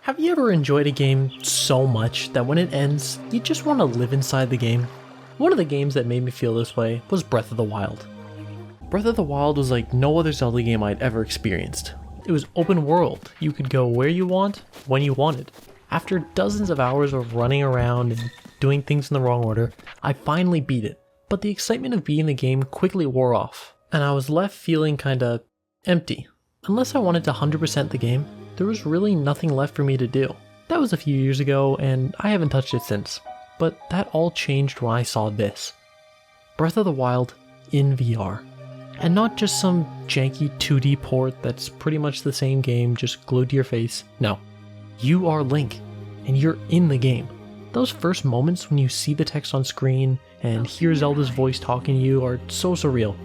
Have you ever enjoyed a game so much that when it ends, you just want to live inside the game? One of the games that made me feel this way was Breath of the Wild. Breath of the Wild was like no other Zelda game I'd ever experienced. It was open world, you could go where you want, when you wanted. After dozens of hours of running around and doing things in the wrong order, I finally beat it. But the excitement of beating the game quickly wore off, and I was left feeling kinda empty. Unless I wanted to 100% the game, there was really nothing left for me to do. That was a few years ago, and I haven't touched it since. But that all changed when I saw this. Breath of the Wild in VR. And not just some janky 2D port that's pretty much the same game just glued to your face. No. You are Link, and you're in the game. Those first moments when you see the text on screen and hear Zelda's voice talking to you are so surreal.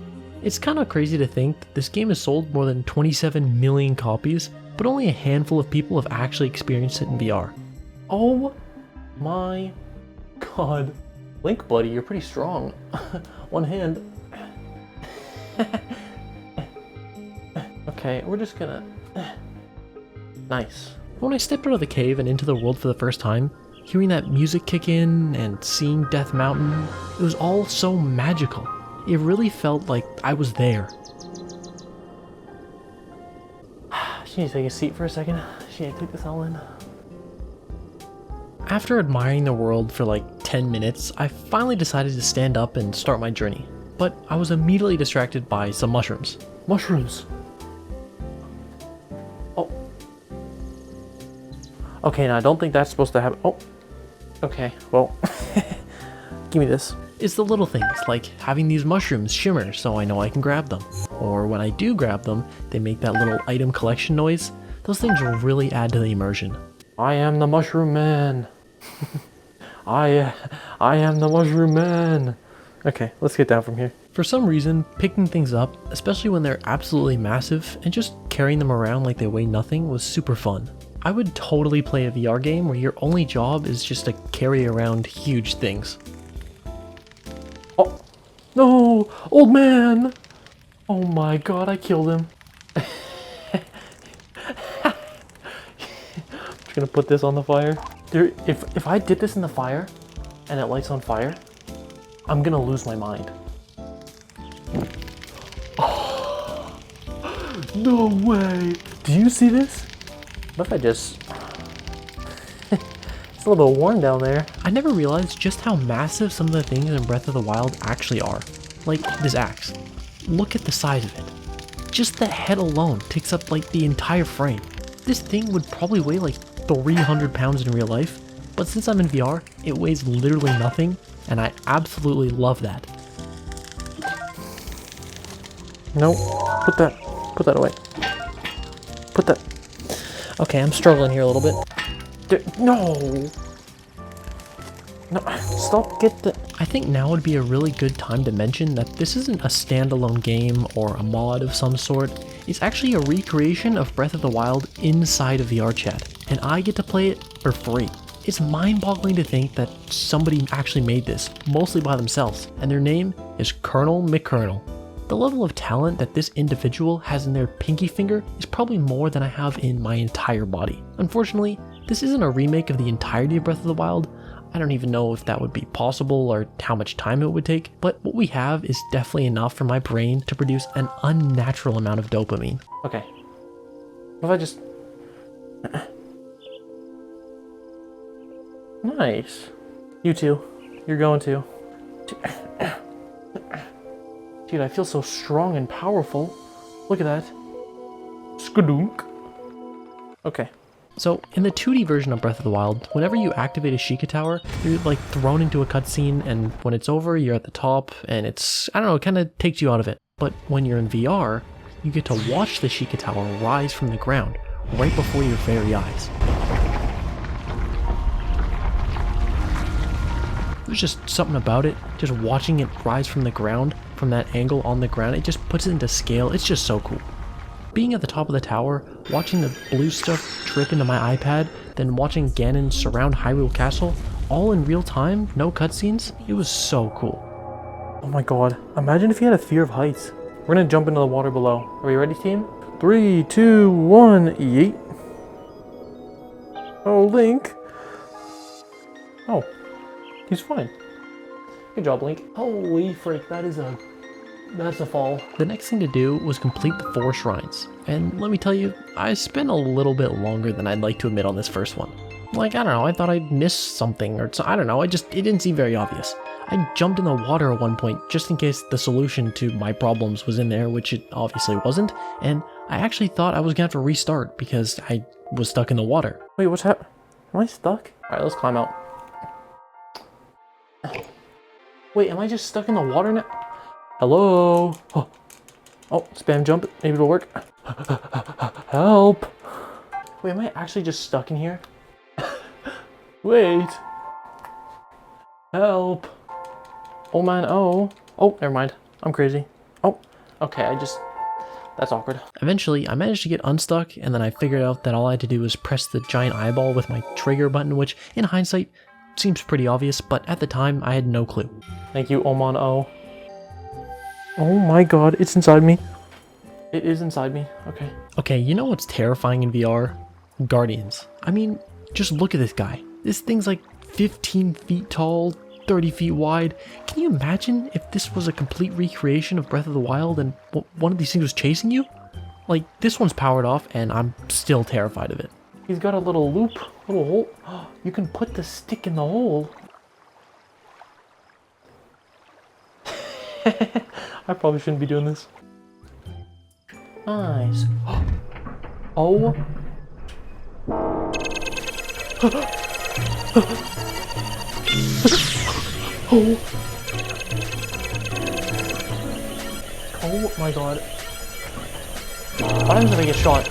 It's kinda crazy to think that this game has sold more than 27 million copies, but only a handful of people have actually experienced it in VR. Oh my god. Link, buddy, you're pretty strong. One hand. Okay, we're just gonna... Nice. When I stepped out of the cave and into the world for the first time, hearing that music kick in and seeing Death Mountain, it was all so magical. It really felt like I was there. She needs to take a seat for a second. She needs to take this all in. After admiring the world for like 10 minutes, I finally decided to stand up and start my journey. But I was immediately distracted by some mushrooms. Mushrooms! Oh. Okay, now I don't think that's supposed to happen. Oh. Okay, well. Give me this. It's the little things, like having these mushrooms shimmer so I know I can grab them. Or when I do grab them, they make that little item collection noise. Those things will really add to the immersion. I am the mushroom man. I am the mushroom man. Okay, let's get down from here. For some reason, picking things up, especially when they're absolutely massive, and just carrying them around like they weigh nothing was super fun. I would totally play a VR game where your only job is just to carry around huge things. Oh, no, old man! Oh my god, I killed him. Just gonna put this on the fire. Dude, if I did this in the fire, and it lights on fire, I'm gonna lose my mind. Oh, no way! Do you see this? What if I just... It's a little bit warm down there. I never realized just how massive some of the things in Breath of the Wild actually are. Like this axe. Look at the size of it. Just the head alone takes up like the entire frame. This thing would probably weigh like 300 pounds in real life, but since I'm in VR, it weighs literally nothing, and I absolutely love that. No, put that away. Put that. Okay, I'm struggling here a little bit. No! No, stop, get the... I think now would be a really good time to mention that this isn't a standalone game or a mod of some sort. It's actually a recreation of Breath of the Wild inside of VRChat, and I get to play it for free. It's mind-boggling to think that somebody actually made this, mostly by themselves, and their name is Colonel McColonel. The level of talent that this individual has in their pinky finger is probably more than I have in my entire body. Unfortunately, this isn't a remake of the entirety of Breath of the Wild. I don't even know if that would be possible or how much time it would take, but what we have is definitely enough for my brain to produce an unnatural amount of dopamine. Okay. What if I just... Nice. You too. You're going to. Dude, I feel so strong and powerful. Look at that. Skadunk. Okay. So, in the 2D version of Breath of the Wild, whenever you activate a Sheikah Tower, you're like thrown into a cutscene, and when it's over, you're at the top, and it's, I don't know, it kind of takes you out of it. But when you're in VR, you get to watch the Sheikah Tower rise from the ground, right before your very eyes. There's just something about it, just watching it rise from the ground, from that angle on the ground, it just puts it into scale. It's just so cool. Being at the top of the tower, watching the blue stuff drip into my iPad, then watching Ganon surround Hyrule Castle, all in real time, no cutscenes, it was so cool. Oh my god, imagine if you had a fear of heights. We're gonna jump into the water below. Are you ready, team? 3, 2, 1, yeet. Oh, Link. Oh, he's fine. Good job, Link. Holy frick, that's a fall. The next thing to do was complete the 4 shrines. And let me tell you, I spent a little bit longer than I'd like to admit on this first one. Like, I don't know, I thought I'd missed something, or so, I don't know, it didn't seem very obvious. I jumped in the water at one point, just in case the solution to my problems was in there, which it obviously wasn't, and I actually thought I was gonna have to restart, because I was stuck in the water. Wait, what's happening? Am I stuck? Alright, let's climb out. Wait, am I just stuck in the water now? Hello? Oh, spam jump, maybe it'll work. Help! Wait, am I actually just stuck in here? Wait. Help. Oh man, oh. Oh, never mind. I'm crazy. Oh, okay, that's awkward. Eventually, I managed to get unstuck, and then I figured out that all I had to do was press the giant eyeball with my trigger button, which, in hindsight, seems pretty obvious, but at the time, I had no clue. Thank you, Oman O. Oh my god, it's inside me. It is inside me, okay. Okay, you know what's terrifying in VR? Guardians. I mean, just look at this guy. This thing's like 15 feet tall, 30 feet wide. Can you imagine if this was a complete recreation of Breath of the Wild and one of these things was chasing you? Like, this one's powered off and I'm still terrified of it. He's got a little loop, little hole. You can put the stick in the hole. I probably shouldn't be doing this. Nice. Oh. Oh. Oh my god. What happens if I get shot?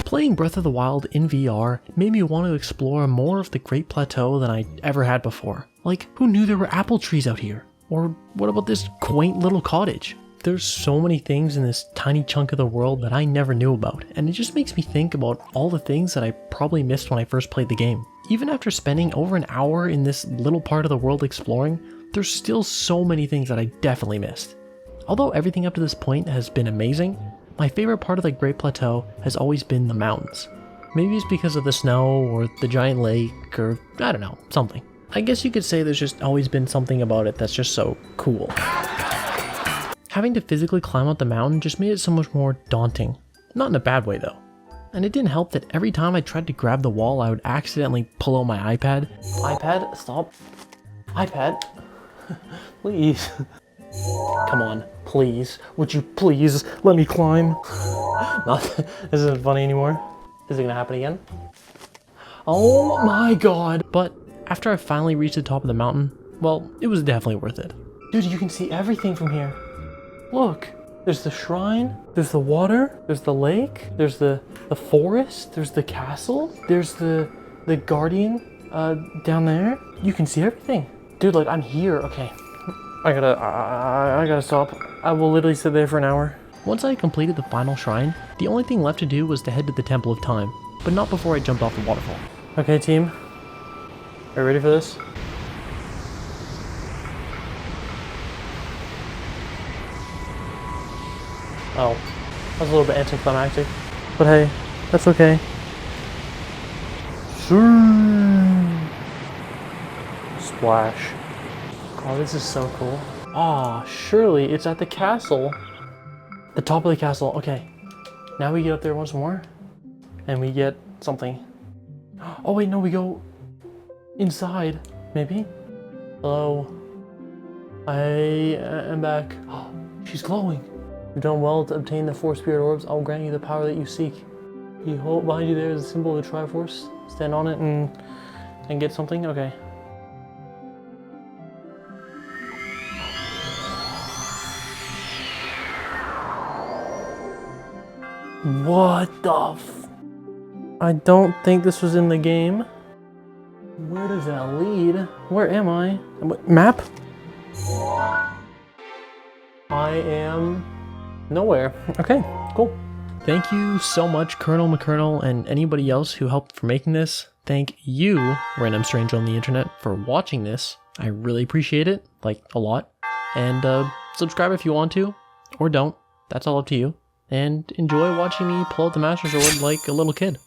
Playing Breath of the Wild in VR made me want to explore more of the Great Plateau than I ever had before. Like, who knew there were apple trees out here? Or what about this quaint little cottage? There's so many things in this tiny chunk of the world that I never knew about, and it just makes me think about all the things that I probably missed when I first played the game. Even after spending over an hour in this little part of the world exploring, there's still so many things that I definitely missed. Although everything up to this point has been amazing, my favorite part of the Great Plateau has always been the mountains. Maybe it's because of the snow, or the giant lake, or I don't know, something. I guess you could say there's just always been something about it that's just so cool. Having to physically climb up the mountain just made it so much more daunting. Not in a bad way though. And it didn't help that every time I tried to grab the wall, I would accidentally pull out my iPad. iPad, stop. iPad, please. Come on, please. Would you please let me climb? This isn't funny anymore. Is it gonna happen again? Oh my god. But after I finally reached the top of the mountain, well, it was definitely worth it. Dude, you can see everything from here. Look, there's the shrine, there's the water, there's the lake, there's the forest, there's the castle, there's the guardian down there. You can see everything. Dude, like, I'm here. Okay, I gotta stop. I will literally sit there for an hour. Once I completed the final shrine, the only thing left to do was to head to the Temple of Time, but not before I jumped off the waterfall. Okay, team, are you ready for this? Oh, that was a little bit anticlimactic, but hey, that's okay. Splash. Oh, this is so cool. Ah, surely it's at the castle. The top of the castle, okay. Now we get up there once more, and we get something. Oh wait, no, we go inside, maybe? Hello. I am back. Oh, she's glowing. You've done well to obtain the 4 spirit orbs. I'll grant you the power that you seek. You hold behind you there is a symbol of the Triforce. Stand on it and get something. Okay. What the I don't think this was in the game. Where does that lead? Where am I? Map? I am nowhere. Okay, cool. Thank you so much, Colonel McColonel, and anybody else who helped for making this. Thank you, random stranger on the internet, for watching this. I really appreciate it, like, a lot. And subscribe if you want to, or don't. That's all up to you. and enjoy watching me pull out the Master Sword like a little kid.